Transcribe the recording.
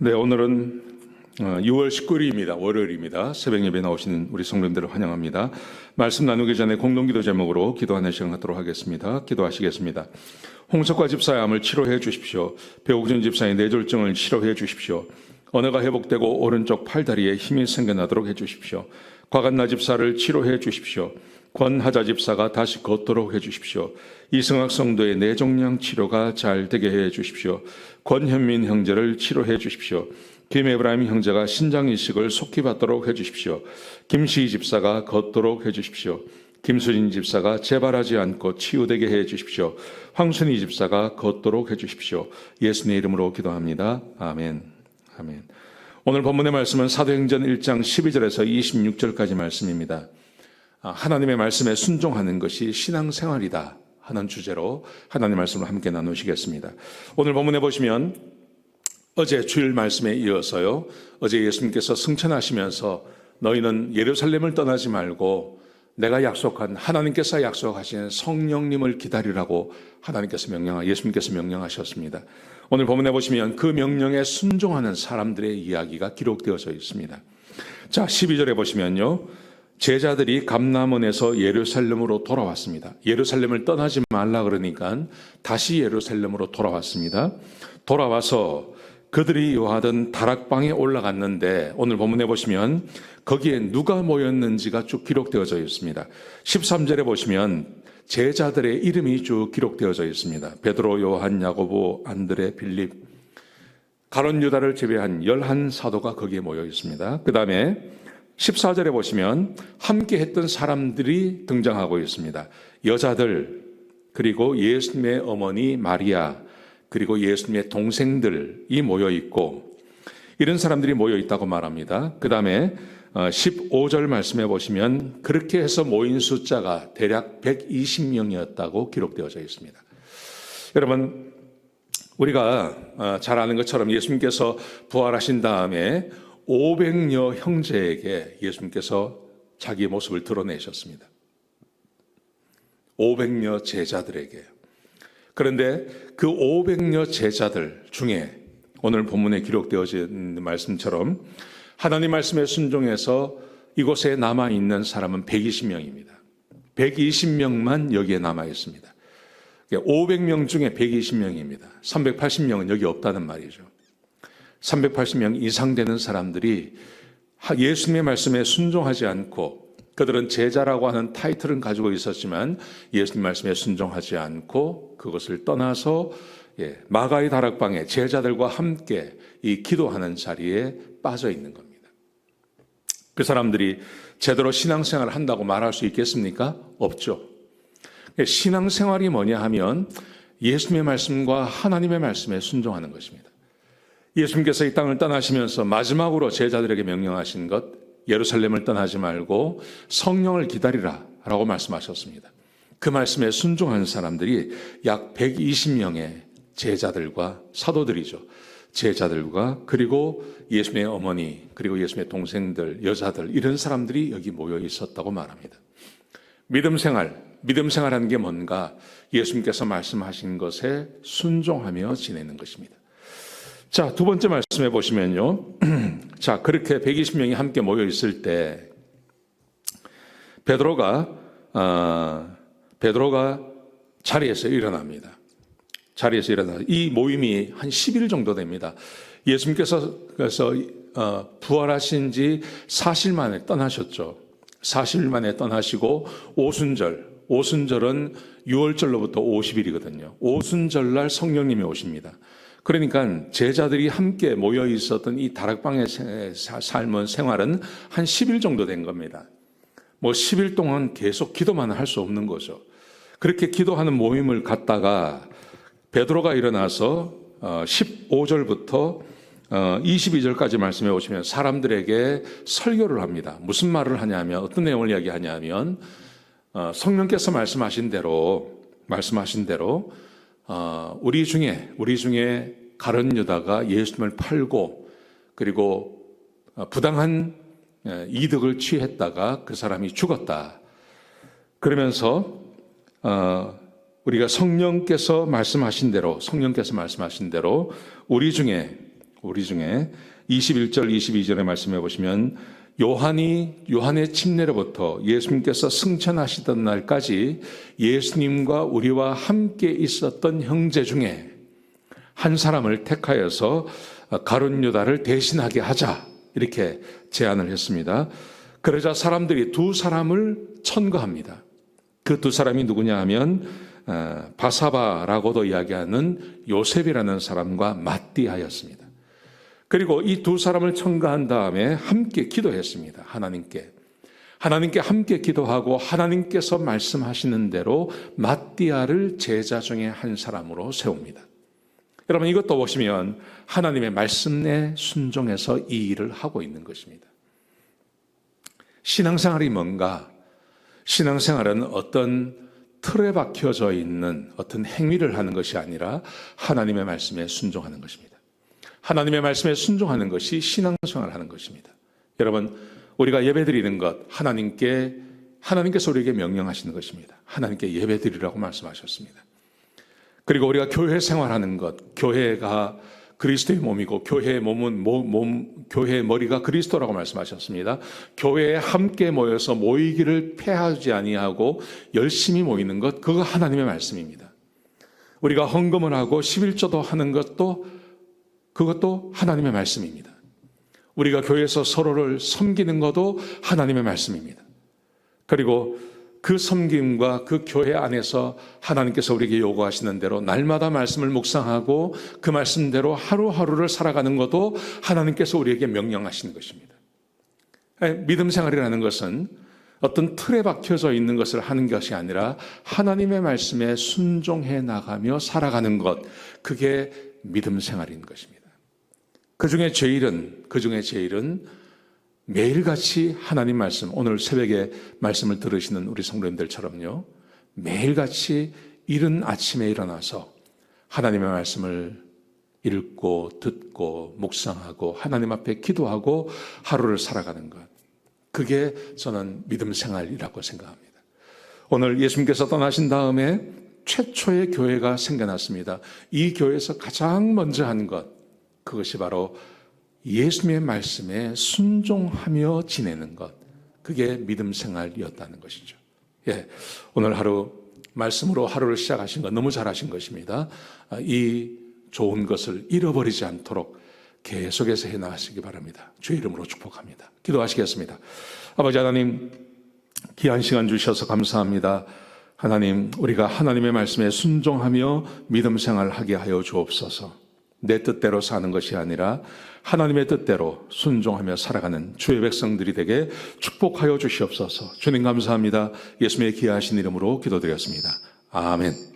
네, 오늘은 6월 19일입니다. 월요일입니다. 새벽 예배 나오시는 우리 성도님들을 환영합니다. 말씀 나누기 전에 공동기도 제목으로 기도하는 시간 갖도록 하겠습니다. 기도하시겠습니다. 홍석화 집사의 암을 치료해 주십시오. 배옥준 집사의 뇌졸중을 치료해 주십시오. 언어가 회복되고 오른쪽 팔다리에 힘이 생겨나도록 해 주십시오. 곽한나 집사를 치료해 주십시오. 권하자 집사가 다시 걷도록 해 주십시오. 이승학 성도의 뇌종양 치료가 잘 되게 해 주십시오. 권현민 형제를 치료해 주십시오. 김에브라임 형제가 신장 이식을 속히 받도록 해 주십시오. 김시희 집사가 걷도록 해 주십시오. 김수진 집사가 재발하지 않고 치유되게 해 주십시오. 황순희 집사가 걷도록 해 주십시오. 예수님의 이름으로 기도합니다. 아멘. 아멘. 오늘 본문의 말씀은 사도행전 1장 12절에서 26절까지 말씀입니다. 하나님의 말씀에 순종하는 것이 신앙생활이다 하는 주제로 하나님의 말씀을 함께 나누시겠습니다. 오늘 본문에 보시면 어제 주일 말씀에 이어서요, 어제 예수님께서 승천하시면서 너희는 예루살렘을 떠나지 말고 내가 약속한, 하나님께서 약속하신 성령님을 기다리라고 예수님께서 명령하셨습니다. 오늘 본문에 보시면 그 명령에 순종하는 사람들의 이야기가 기록되어져 있습니다. 자, 12절에 보시면요, 제자들이 감람원에서 예루살렘으로 돌아왔습니다. 예루살렘을 떠나지 말라 그러니까 다시 예루살렘으로 돌아왔습니다. 돌아와서 그들이 요하던 다락방에 올라갔는데 오늘 본문에 보시면 거기에 누가 모였는지가 쭉 기록되어져 있습니다. 13절에 보시면 제자들의 이름이 쭉 기록되어져 있습니다. 베드로, 요한, 야고보, 안드레, 빌립, 가룟 유다를 제외한 11사도가 거기에 모여 있습니다. 그 다음에 14절에 보시면 함께 했던 사람들이 등장하고 있습니다. 여자들, 그리고 예수님의 어머니 마리아, 그리고 예수님의 동생들이 모여 있고, 이런 사람들이 모여 있다고 말합니다. 그 다음에 15절 말씀해 보시면 그렇게 해서 모인 숫자가 대략 120명이었다고 기록되어져 있습니다. 여러분, 우리가 잘 아는 것처럼 예수님께서 부활하신 다음에 500여 형제에게 예수님께서 자기의 모습을 드러내셨습니다. 500여 제자들에게. 그런데 그 500여 제자들 중에 오늘 본문에 기록되어진 말씀처럼 하나님 말씀에 순종해서 이곳에 남아있는 사람은 120명입니다. 120명만 여기에 남아있습니다. 500명 중에 120명입니다. 380명은 여기 없다는 말이죠. 380명 이상 되는 사람들이 예수님의 말씀에 순종하지 않고, 그들은 제자라고 하는 타이틀은 가지고 있었지만 예수님 말씀에 순종하지 않고 그것을 떠나서 마가의 다락방에 제자들과 함께 이 기도하는 자리에 빠져 있는 겁니다. 그 사람들이 제대로 신앙생활을 한다고 말할 수 있겠습니까? 없죠. 신앙생활이 뭐냐 하면 예수님의 말씀과 하나님의 말씀에 순종하는 것입니다. 예수님께서 이 땅을 떠나시면서 마지막으로 제자들에게 명령하신 것, 예루살렘을 떠나지 말고 성령을 기다리라 라고 말씀하셨습니다. 그 말씀에 순종하는 사람들이 약 120명의 제자들과 사도들이죠. 제자들과 그리고 예수님의 어머니, 그리고 예수님의 동생들, 여자들, 이런 사람들이 여기 모여 있었다고 말합니다. 믿음 생활하는 게 뭔가? 예수님께서 말씀하신 것에 순종하며 지내는 것입니다. 자, 두 번째 말씀해 보시면요. 자, 그렇게 120명이 함께 모여 있을 때 베드로가 자리에서 일어납니다. 자리에서 일어나 이 모임이 한 10일 정도 됩니다. 예수님께서 그래서 부활하신 지 4일 만에 떠나셨죠. 4일 만에 떠나시고 오순절은 6월절로부터 50일이거든요. 오순절날 성령님이 오십니다. 그러니까 제자들이 함께 모여 있었던 이 다락방의 삶은 생활은 한 10일 정도 된 겁니다. 10일 동안 계속 기도만 할 수 없는 거죠. 그렇게 기도하는 모임을 갖다가 베드로가 일어나서 15절부터 22절까지 말씀해 보시면 사람들에게 설교를 합니다. 무슨 말을 하냐면, 어떤 내용을 이야기하냐면, 성령께서 말씀하신 대로 우리 중에 가룟 유다가 예수님을 팔고 그리고 부당한 이득을 취했다가 그 사람이 죽었다. 그러면서 우리가 성령께서 말씀하신 대로 우리 중에 우리 중에 21절, 22절의 말씀해 보시면 요한의 침례로부터 예수님께서 승천하시던 날까지 예수님과 우리와 함께 있었던 형제 중에 한 사람을 택하여서 가룟 유다를 대신하게 하자, 이렇게 제안을 했습니다. 그러자 사람들이 두 사람을 천거합니다. 그 두 사람이 누구냐 하면 바사바라고도 이야기하는 요셉이라는 사람과 마띠아였습니다. 그리고 이 두 사람을 청가한 다음에 함께 기도했습니다. 하나님께 함께 기도하고 하나님께서 말씀하시는 대로 마띠아를 제자 중에 한 사람으로 세웁니다. 여러분, 이것도 보시면 하나님의 말씀에 순종해서 이 일을 하고 있는 것입니다. 신앙생활이 뭔가? 신앙생활은 어떤 틀에 박혀져 있는 어떤 행위를 하는 것이 아니라 하나님의 말씀에 순종하는 것입니다. 하나님의 말씀에 순종하는 것이 신앙생활을 하는 것입니다. 여러분, 우리가 예배드리는 것, 하나님께서 우리에게 명령하시는 것입니다. 하나님께 예배드리라고 말씀하셨습니다. 그리고 우리가 교회 생활하는 것, 교회가 그리스도의 몸이고 교회의 교회의 머리가 그리스도라고 말씀하셨습니다. 교회에 함께 모여서 모이기를 폐하지 아니하고 열심히 모이는 것, 그거 하나님의 말씀입니다. 우리가 헌금을 하고 11조도 하는 그것도 하나님의 말씀입니다. 우리가 교회에서 서로를 섬기는 것도 하나님의 말씀입니다. 그리고 그 섬김과 그 교회 안에서 하나님께서 우리에게 요구하시는 대로 날마다 말씀을 묵상하고 그 말씀대로 하루하루를 살아가는 것도 하나님께서 우리에게 명령하시는 것입니다. 믿음 생활이라는 것은 어떤 틀에 박혀져 있는 것을 하는 것이 아니라 하나님의 말씀에 순종해 나가며 살아가는 것, 그게 믿음 생활인 것입니다. 그 중에 제일은 매일같이 하나님 말씀, 오늘 새벽에 말씀을 들으시는 우리 성도님들처럼요, 매일같이 이른 아침에 일어나서 하나님의 말씀을 읽고 듣고 묵상하고 하나님 앞에 기도하고 하루를 살아가는 것, 그게 저는 믿음 생활이라고 생각합니다. 오늘 예수님께서 떠나신 다음에 최초의 교회가 생겨났습니다. 이 교회에서 가장 먼저 한 것, 그것이 바로 예수님의 말씀에 순종하며 지내는 것, 그게 믿음 생활이었다는 것이죠. 오늘 하루 말씀으로 하루를 시작하신 것 너무 잘하신 것입니다. 이 좋은 것을 잃어버리지 않도록 계속해서 해나가시기 바랍니다. 주의 이름으로 축복합니다. 기도하시겠습니다. 아버지 하나님, 귀한 시간 주셔서 감사합니다. 하나님, 우리가 하나님의 말씀에 순종하며 믿음 생활하게 하여 주옵소서. 내 뜻대로 사는 것이 아니라 하나님의 뜻대로 순종하며 살아가는 주의 백성들이 되게 축복하여 주시옵소서. 주님 감사합니다. 예수님의 귀하신 이름으로 기도드렸습니다. 아멘.